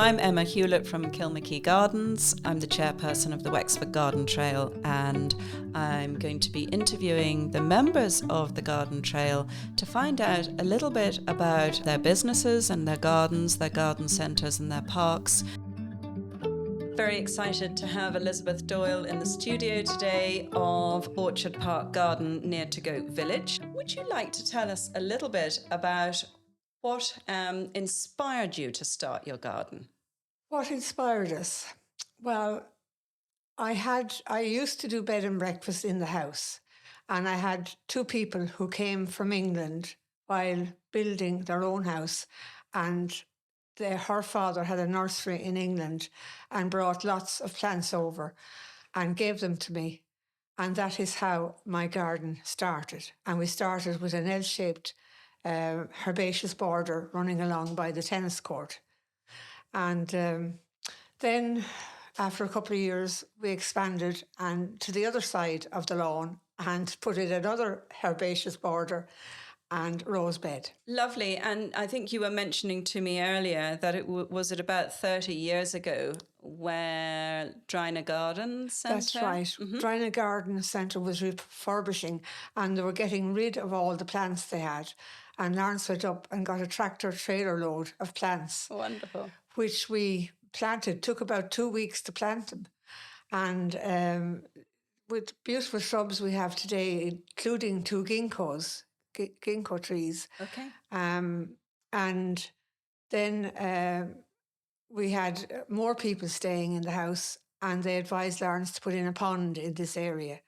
I'm Emma Hewlett from Kilmackie Gardens. I'm the chairperson of the Wexford Garden Trail, and I'm going to be interviewing the members of the Garden Trail to find out a little bit about their businesses and their gardens, their garden centres and their parks. Very excited to have Elizabeth Doyle in the studio today of Orchard Park Garden near Tagoat Village. Would you like to tell us a little bit about what inspired you to start your garden? What inspired us? Well, I used to do bed and breakfast in the house, and I had two people who came from England while building their own house, and her father had a nursery in England and brought lots of plants over and gave them to me. And that is how my garden started. And we started with an L-shaped herbaceous border running along by the tennis court. And then after a couple of years, we expanded and to the other side of the lawn and put in another herbaceous border and rose bed. Lovely. And I think you were mentioning to me earlier that it was about 30 years ago where Drina Garden Centre? That's right. Mm-hmm. Drina Garden Centre was refurbishing and they were getting rid of all the plants they had. And Lawrence went up and got a tractor trailer load of plants. Wonderful. Which we planted. Took about 2 weeks to plant them. And with beautiful shrubs we have today, including two ginkgo trees. Okay. And then we had more people staying in the house, and they advised Lawrence to put in a pond in this area.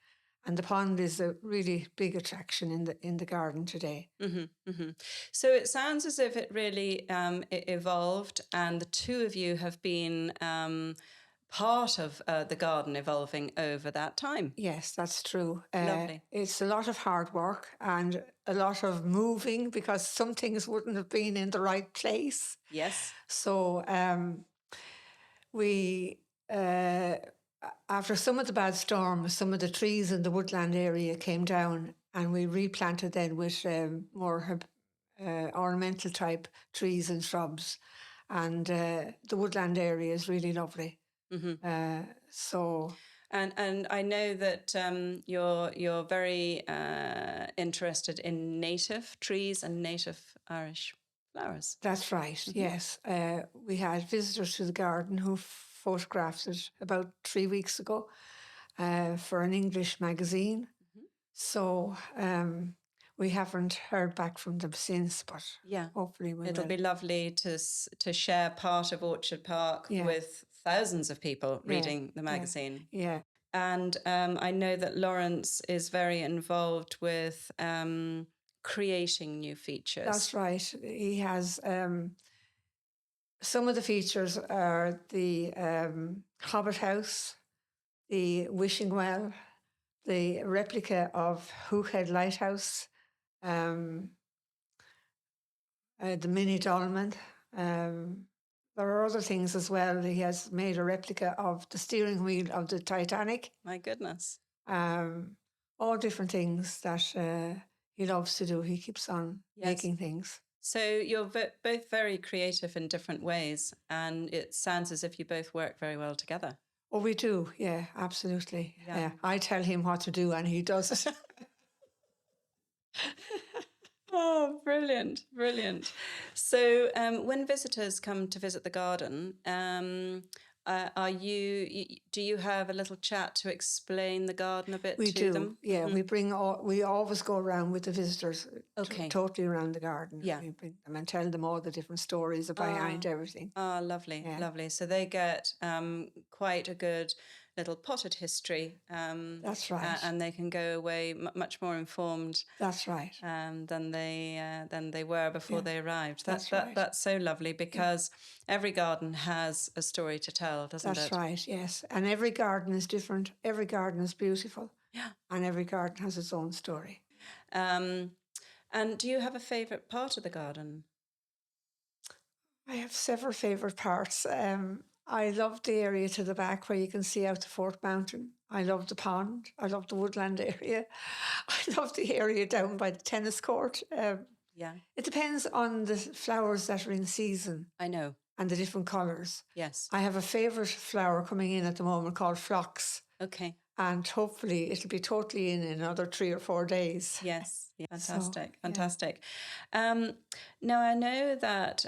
And the pond is a really big attraction in the garden today. Mm-hmm, mm-hmm. So it sounds as if it really it evolved, and the two of you have been part of the garden evolving over that time. Yes, that's true. Lovely. It's a lot of hard work and a lot of moving because some things wouldn't have been in the right place. Yes. So we... after some of the bad storms, some of the trees in the woodland area came down, and we replanted then with more ornamental type trees and shrubs. And the woodland area is really lovely. Mm-hmm. So. And I know that you're very interested in native trees and native Irish flowers. That's right. Mm-hmm. Yes, we had visitors to the garden who photographed it about 3 weeks ago for an English magazine. Mm-hmm. So we haven't heard back from them since, but hopefully we It'll will. be lovely to share part of Orchard Park with thousands of people reading the magazine. Yeah. And I know that Lawrence is very involved with creating new features. That's right. He has... some of the features are the Hobbit House, the Wishing Well, the replica of Hook Head Lighthouse, the mini dolmen. There are other things as well. He has made a replica of the steering wheel of the Titanic. My goodness. All different things that he loves to do. He keeps on making things. So you're both very creative in different ways, and it sounds as if you both work very well together. Oh, we do. Yeah, absolutely. Yeah. I tell him what to do and he does it. Oh, brilliant, brilliant. So when visitors come to visit the garden, do you have a little chat to explain the garden a bit to them? Yeah. Mm-hmm. We always go around with the visitors, totally around the garden. Yeah. We bring them and tell them all the different stories behind everything. Oh, lovely, lovely. So they get quite a good little potted history. That's right. And they can go away much more informed. That's right. Than they were before they arrived. That's right. That's so lovely because every garden has a story to tell, doesn't it? That's right, yes. And every garden is different. Every garden is beautiful. Yeah. And every garden has its own story. And do you have a favourite part of the garden? I have several favourite parts. I love the area to the back where you can see out the Fort Mountain. I love the pond. I love the woodland area. I love the area down by the tennis court. It depends on the flowers that are in season. I know. and the different colours. Yes. I have a favourite flower coming in at the moment called phlox. Okay. And hopefully it'll be totally in another 3 or 4 days. Yes. Yeah. Fantastic. So, Fantastic. Now, I know that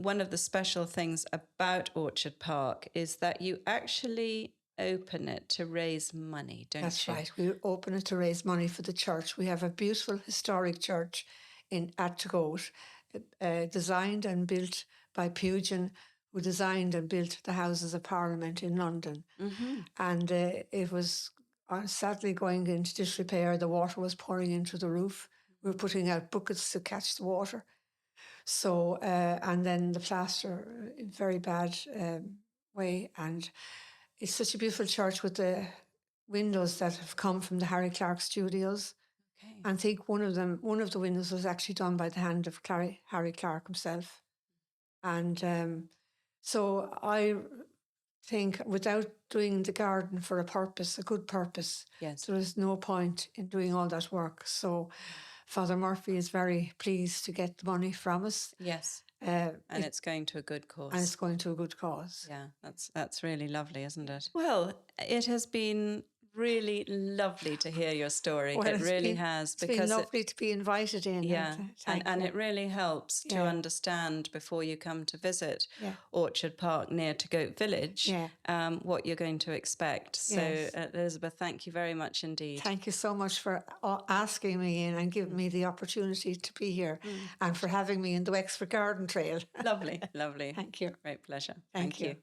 one of the special things about Orchard Park is that you actually open it to raise money, don't That's you? right. We open it to raise money for the church. We have a beautiful historic church at Tagoat, designed and built by Pugin, who designed and built the Houses of Parliament in London. Mm-hmm. And it was sadly going into disrepair. The water was pouring into the roof. We were putting out buckets to catch the water. So, and then the plaster in very bad way. And it's such a beautiful church with the windows that have come from the Harry Clark studios. Okay. And I think one of the windows was actually done by the hand of Harry Clark himself. And so I think without doing the garden for a purpose, a good purpose, Yes. there is no point in doing all that work. So Father Murphy is very pleased to get the money from us. Yes. And it's going to a good cause. And it's going to a good cause. Yeah, that's really lovely, isn't it? Well, it has been really lovely to hear your story. Well, it really has. It's been lovely to be invited in. Yeah, and it really helps to understand before you come to visit Orchard Park near Tagoat Village what you're going to expect. So, Elizabeth, thank you very much indeed. Thank you so much for asking me in and giving me the opportunity to be here and for having me in the Wexford Garden Trail. Lovely, lovely. Thank you. Great pleasure. Thank you.